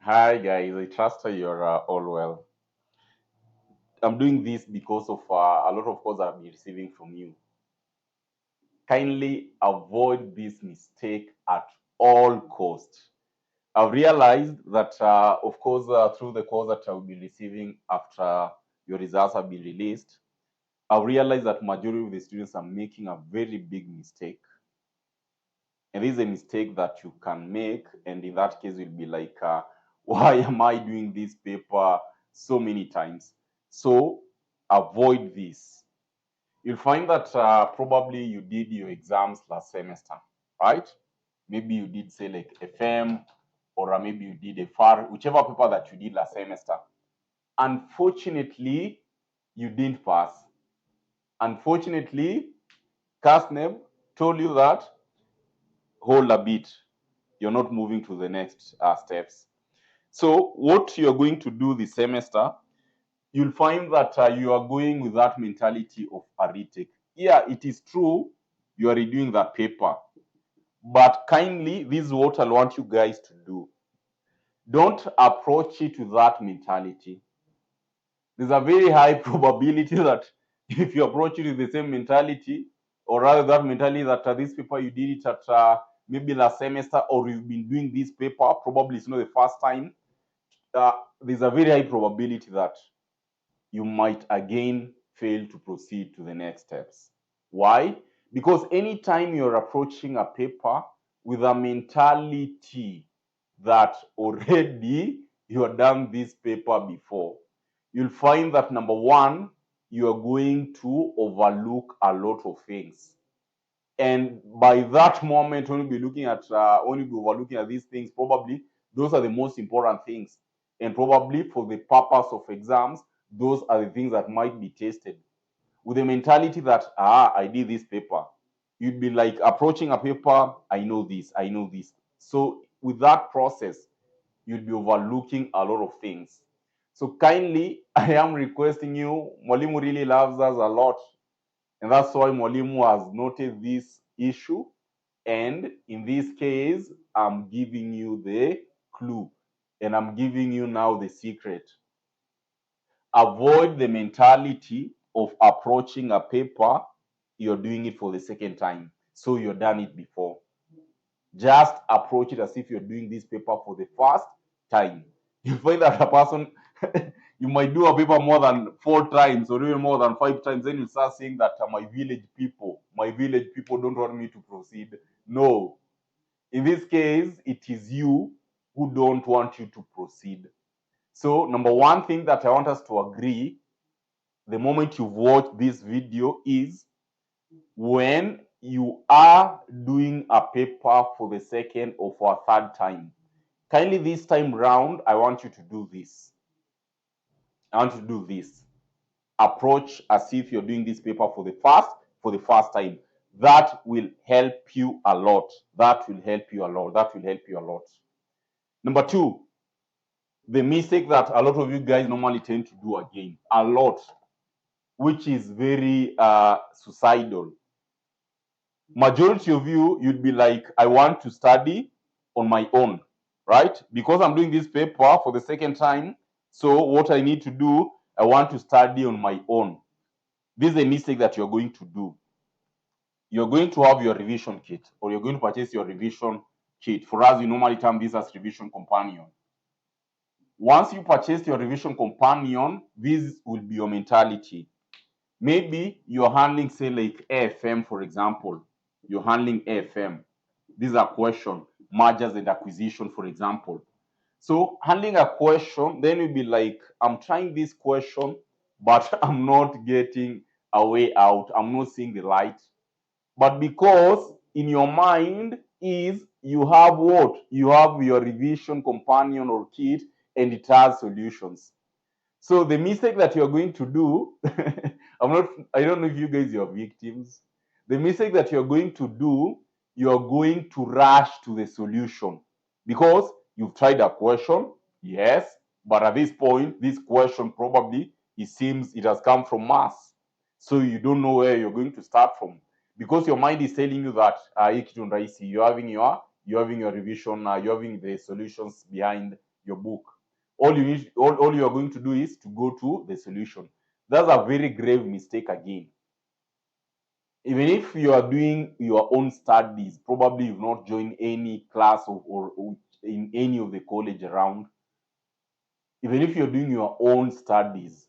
Hi guys, I trust you're all well. I'm doing this because of a lot of calls I've been receiving from you. Kindly avoid this mistake at all costs. I've realized that, of course, through the calls that I'll be receiving after your results have been released, I've realized that majority of the students are making a very big mistake. And this is a mistake that you can make, and in that case, you'll be like, why am I doing this paper so many times? So avoid this. You'll find that probably you did your exams last semester, right? Maybe you did say like FM, or maybe you did a FAR, whichever paper that you did last semester. Unfortunately, you didn't pass. Unfortunately, Kasneb told you that hold a bit, you're not moving to the next steps. So what you're going to do this semester, you'll find that you are going with that mentality of a retake. Yeah, it is true you are redoing that paper, but kindly, this is what I want you guys to do. Don't approach it with that mentality. There's a very high probability that if you approach it with the same mentality, or rather that mentality that this paper you did it at maybe last semester, or you've been doing this paper, probably it's not the first time, there's a very high probability that you might again fail to proceed to the next steps. Why? Because anytime you're approaching a paper with a mentality that already you have done this paper before, you'll find that number one, you are going to overlook a lot of things. And by that moment, when you'll be looking at, when you'll be overlooking at these things, probably those are the most important things. And probably for the purpose of exams, those are the things that might be tested. With the mentality that, I did this paper, you'd be like approaching a paper, I know this, I know this. So with that process, you'd be overlooking a lot of things. So kindly, I am requesting you, Mwalimu really loves us a lot. And that's why Mwalimu has noted this issue. And in this case, I'm giving you the clue. And I'm giving you now the secret. Avoid the mentality of approaching a paper, you're doing it for the second time. So you've done it before. Just approach it as if you're doing this paper for the first time. You find that a person, you might do a paper more than 4 times or even more than 5 times. Then you start saying that my village people don't want me to proceed. No. In this case, it is you who don't want you to proceed. So, number one thing that I want us to agree the moment you've watched this video is when you are doing a paper for the second or for a third time. Kindly this time round, I want you to do this. I want you to do this. Approach as if you're doing this paper for the first time. That will help you a lot. That will help you a lot. That will help you a lot. Number two, the mistake that a lot of you guys normally tend to do again, a lot, which is very suicidal. Majority of you, you'd be like, I want to study on my own, right? Because I'm doing this paper for the second time. So what I need to do, I want to study on my own. This is a mistake that you're going to do. You're going to have your revision kit, or you're going to purchase your revision kit. For us, we normally term this as revision companion. Once you purchase your revision companion, this will be your mentality. Maybe you're handling, say, like AFM, for example. You're handling AFM. These are question, mergers and acquisition, for example. So handling a question, then you'll be like, I'm trying this question, but I'm not getting a way out. I'm not seeing the light. But because in your mind is you have what? You have your revision companion or kit, and it has solutions. So the mistake that you're going to do, I don't know if you guys are victims. The mistake that you're going to do, you're going to rush to the solution because you've tried a question, yes, but at this point, this question probably it seems it has come from Mars. So you don't know where you're going to start from because your mind is telling you that you're having your revision, you're having the solutions behind your book. All you are going to do is to go to the solution. That's a very grave mistake again. Even if you are doing your own studies, probably you've not joined any class or in any of the college around. Even if you're doing your own studies,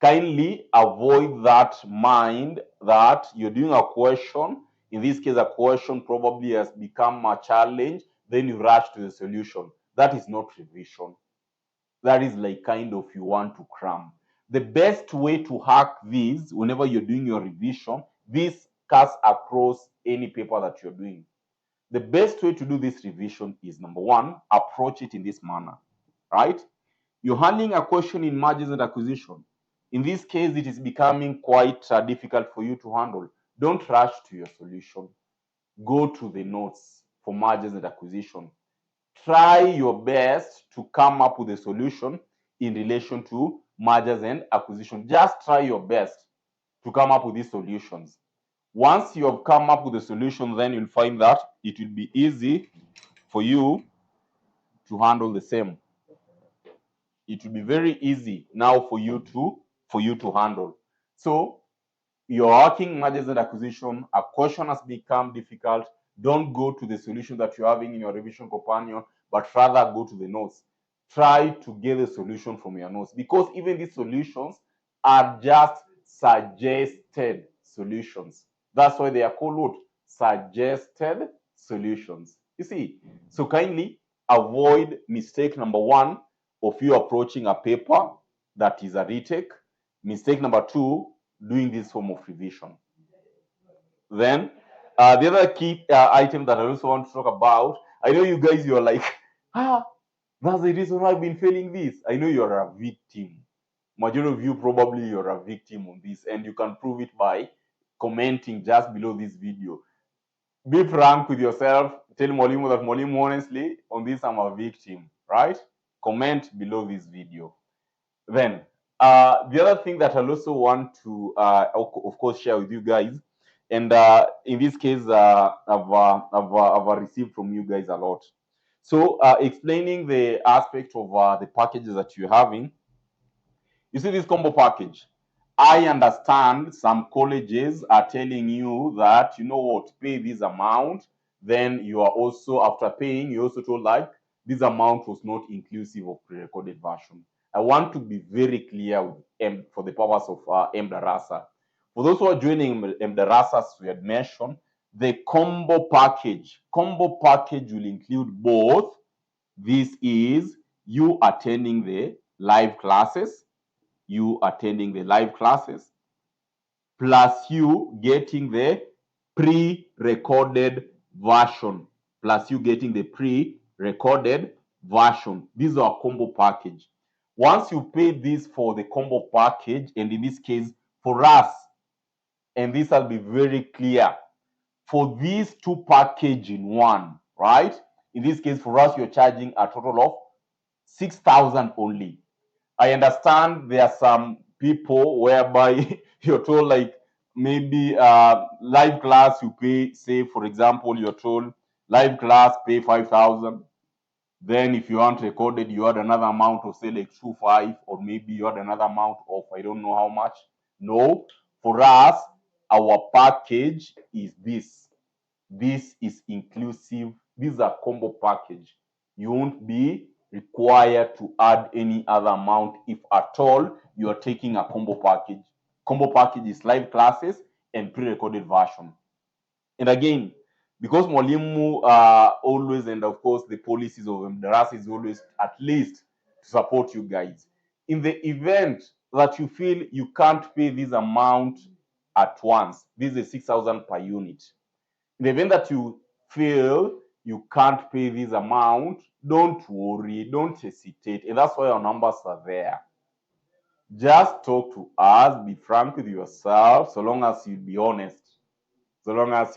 kindly avoid that mind that you're doing a question. In this case, a question probably has become a challenge, then you rush to the solution. That is not revision. That is like kind of you want to cram. The best way to hack this whenever you're doing your revision, this cuts across any paper that you're doing. The best way to do this revision is number one, approach it in this manner, right? You're handling a question in mergers and acquisition. In this case, it is becoming quite difficult for you to handle. Don't rush to your solution. Go to the notes for mergers and acquisition. Try your best to come up with a solution in relation to mergers and acquisition. Just try your best to come up with these solutions. Once you have come up with a solution, then you'll find that it will be easy for you to handle the same. It will be very easy now for you to handle. So you're working mergers and acquisition, a question has become difficult. Don't go to the solution that you're having in your revision companion, but rather go to the notes. Try to get the solution from your notes, because even these solutions are just suggested solutions. That's why they are called what? Suggested solutions. You see, so kindly avoid mistake number one of you approaching a paper that is a retake. Mistake number two, doing this form of revision. Then the other key item that I also want to talk about, I know you guys, you're like, that's the reason why I've been failing this. I know you're a victim. Majority of you probably you're a victim on this, and you can prove it by commenting just below this video. Be frank with yourself. Tell Mwalimu that Mwalimu, honestly, on this I'm a victim, right? Comment below this video. Then the other thing that I also want to, of course, share with you guys, and in this case, I've received from you guys a lot. So explaining the aspect of the packages that you're having. You see this combo package. I understand some colleges are telling you that, you know what, pay this amount. Then you are also, after paying, you also told like this amount was not inclusive of pre-recorded version. I want to be very clear with for the purpose of MDarasa. For those who are joining MDarasa, as we had mentioned, the combo package will include both. This is you attending the live classes, plus you getting the pre-recorded version, This is our combo package. Once you pay this for the combo package, and in this case for us, and this will be very clear, for these two package in one, right? In this case, for us, you're charging a total of 6,000 only. I understand there are some people whereby you're told like maybe live class you pay, say for example, you're told live class pay 5,000. Then if you want recorded, you had another amount of say like 2,500, or maybe you had another amount of I don't know how much. No, for us, our package is this. This is inclusive. This is a combo package. You won't be required to add any other amount if at all you are taking a combo package. Combo package is live classes and pre-recorded version. And again, because Mwalimu always, and of course the policies of MDarasa is always at least to support you guys. In the event that you feel you can't pay this amount at once, this is 6,000 per unit. In the event that you feel you can't pay this amount, don't worry, don't hesitate. And that's why our numbers are there. Just talk to us, be frank with yourself, so long as you be honest. Just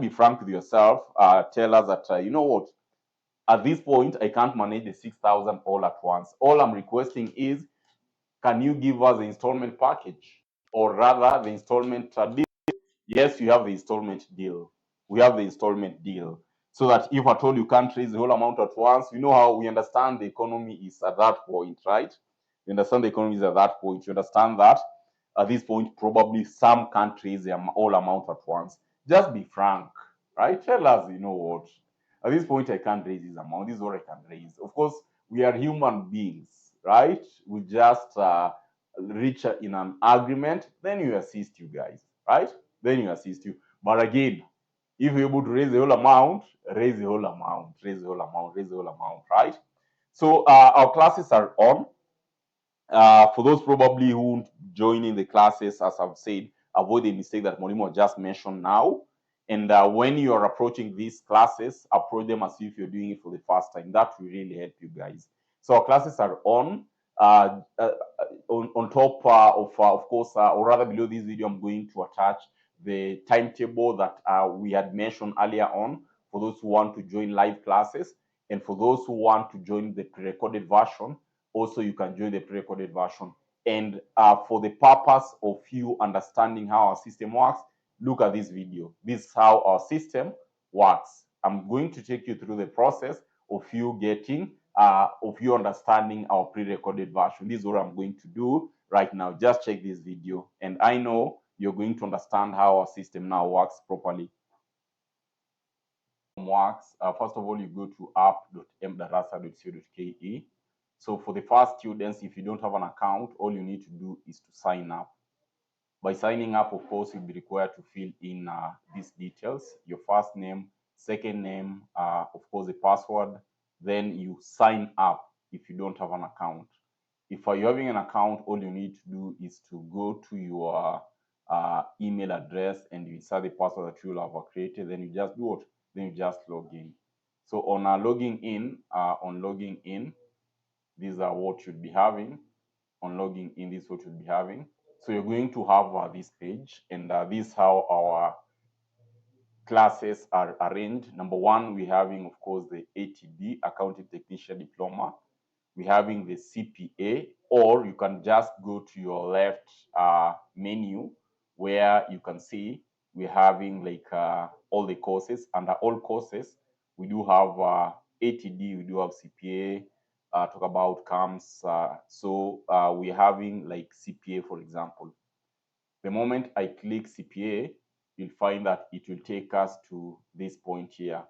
be frank with yourself. Tell us that, you know what, at this point, I can't manage the 6,000 all at once. All I'm requesting is, can you give us the installment package? Or rather, the installment deal. Yes, you have the installment deal. We have the installment deal. So that if at all you can't raise the whole amount at once, you know how we understand the economy is at that point, right? You understand the economy is at that point. You understand that at this point, probably some can't raise the whole amount at once. Just be frank, right? Tell us, you know what? At this point, I can't raise this amount. This is what I can raise. Of course, we are human beings, right? We just reach in an agreement, then you assist you guys, right? Then you assist you. But again, if you're able to raise the whole amount, raise the whole amount, raise the whole amount, raise the whole amount, right? So our classes are on. For those probably who won't join in the classes, as I've said, avoid the mistake that Molimo just mentioned now. And when you are approaching these classes, approach them as if you're doing it for the first time. That will really help you guys. So our classes are on. On top of course, or rather below this video, I'm going to attach the timetable that we had mentioned earlier on for those who want to join live classes. And for those who want to join the pre-recorded version, also you can join the pre-recorded version. And for the purpose of you understanding how our system works, look at this video. This is how our system works. I'm going to take you through the process of you getting of you understanding our pre-recorded version. This is what I'm going to do right now. Just check this video, and I know you're going to understand how our system now works properly. Works. First of all, you go to app.mdarasa.co.ke. So for the first students, if you don't have an account, all you need to do is to sign up. By signing up, of course, you'll be required to fill in these details: your first name, second name, of course, the password. Then you sign up if you don't have an account. If you're having an account, all you need to do is to go to your email address and you insert the password that you will have created. Then you just do what? Then you just log in. So on logging in, these are what you'll be having. On logging in, this is what you'll be having. So you're going to have this page, and this is how our classes are arranged. Number one, we're having, of course, the ATD, Accounting Technician Diploma. We're having the CPA, or you can just go to your left menu where you can see we're having like all the courses. Under all courses, we do have ATD, we do have CPA, talk about CAMS. So we're having like CPA, for example. The moment I click CPA, you'll find that it will take us to this point here,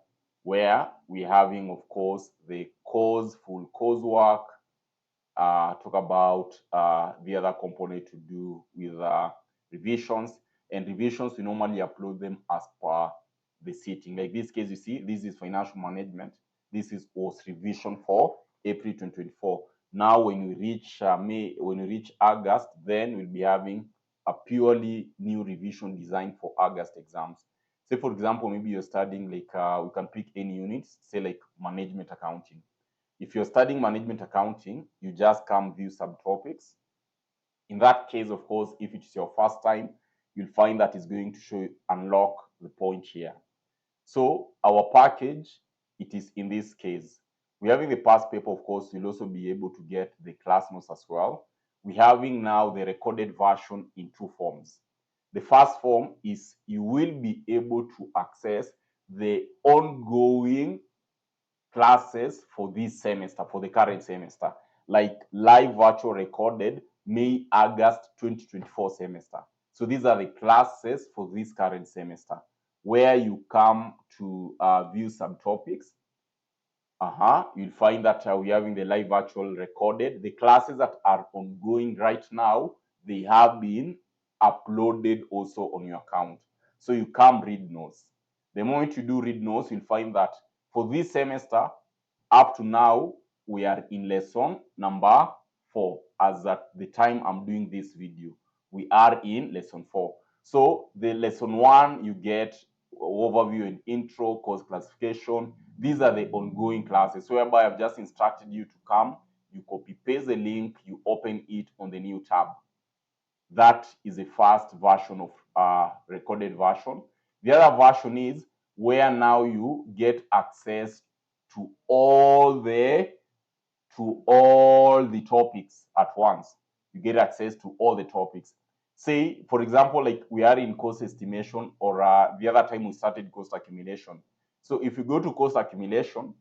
where we're having, of course, the course, full coursework, talk about the other component to do with revisions. And revisions, we normally upload them as per the sitting. Like this case, you see, this is financial management. This was revision for April 2024. Now, when we reach May, when we reach August, then we'll be having a purely new revision designed for August exams. Say, for example, maybe you're studying like, we can pick any units, say like management accounting. If you're studying management accounting, you just come view subtopics. In that case, of course, if it's your first time, you'll find that it's going to show you unlock the point here. So our package, it is in this case. We're having the past paper, of course, you'll also be able to get the class notes as well. We're having now the recorded version in two forms. The first form is you will be able to access the ongoing classes for this semester, for the current semester, like live virtual recorded May, August 2024 semester. So these are the classes for this current semester, where you come to view subtopics. You'll find that we're having the live virtual recorded. The classes that are ongoing right now, they have been uploaded also on your account. So you come read notes. The moment you do read notes, you'll find that for this semester, up to now, we are in lesson number 4. As at the time I'm doing this video, we are in lesson 4. So the lesson 1, you get overview and intro, course classification. These are the ongoing classes, so whereby I've just instructed you to come, you copy paste the link, you open it on the new tab. That is the first version of recorded version. The other version is where now you get access to all the topics at once. You get access to all the topics. Say, for example, like we are in course estimation, or the other time we started cost accumulation. So if you go to course accumulation,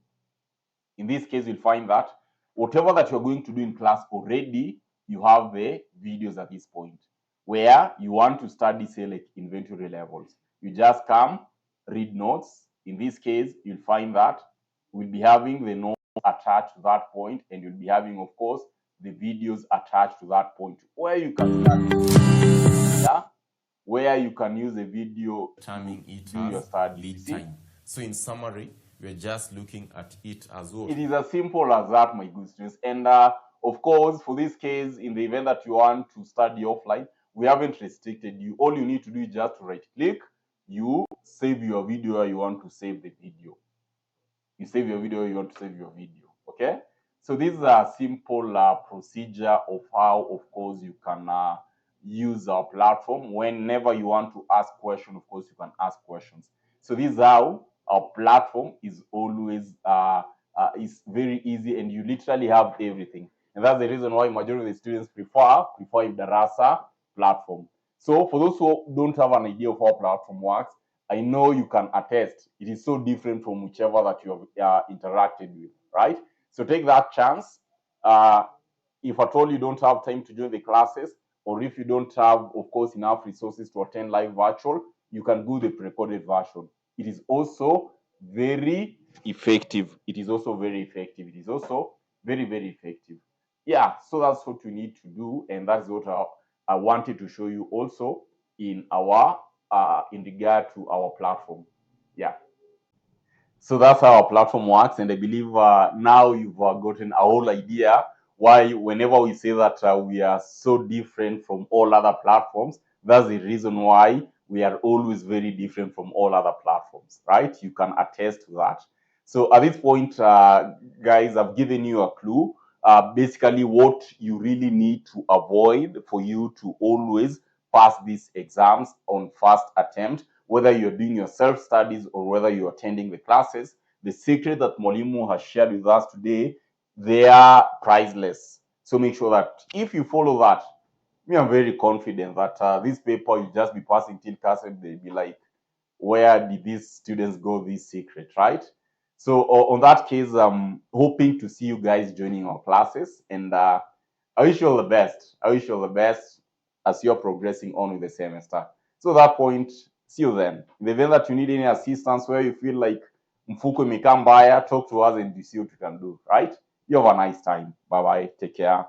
in this case, you'll find that whatever that you're going to do in class already, you have the videos at this point. Where you want to study, say, like inventory levels, you just come, read notes. In this case, you'll find that we'll be having the notes attached to that point, and you'll be having, of course, the videos attached to that point, where you can start, yeah, where you can use a video Timing to it do your as study. lead time. So in summary, we're just looking at it as well. It is as simple as that, my good students. And of course, for this case, in the event that you want to study offline, we haven't restricted you. All you need to do is just right click, you save your video, you want to save the video. You save your video, you want to save your video. Okay? So this is a simple procedure of how, of course, you can use our platform. Whenever you want to ask questions, of course, you can ask questions. So this is how our platform is always is very easy, and you literally have everything. And that's the reason why majority of the students prefer Darasa platform. So for those who don't have an idea of how platform works, I know you can attest it is so different from whichever that you have interacted with, right? So take that chance. If at all you don't have time to join the classes, or if you don't have, of course, enough resources to attend live virtual, you can do the pre-recorded version. It is also very effective. It is also very effective. It is also very, very effective. Yeah, so that's what you need to do, and that's what I wanted to show you also in our in regard to our platform. Yeah. So that's how our platform works, and I believe now you've gotten a whole idea why whenever we say that we are so different from all other platforms, that's the reason why we are always very different from all other platforms, right? You can attest to that. So at this point, guys, I've given you a clue. Basically, what you really need to avoid for you to always pass these exams on first attempt, whether you're doing your self-studies or whether you're attending the classes. The secret that Mwalimu has shared with us today, they are priceless. So make sure that if you follow that, me, I'm very confident that this paper you just be passing till Kasneb, they'll be like, where did these students go this secret, right? So on that case, I'm hoping to see you guys joining our classes, and I wish you all the best. I wish you all the best as you're progressing on with the semester. So at that point, see you then. In the event that you need any assistance where you feel like mfuko imekaa mbaya, talk to us and we see what we can do, right? You have a nice time. Bye-bye. Take care.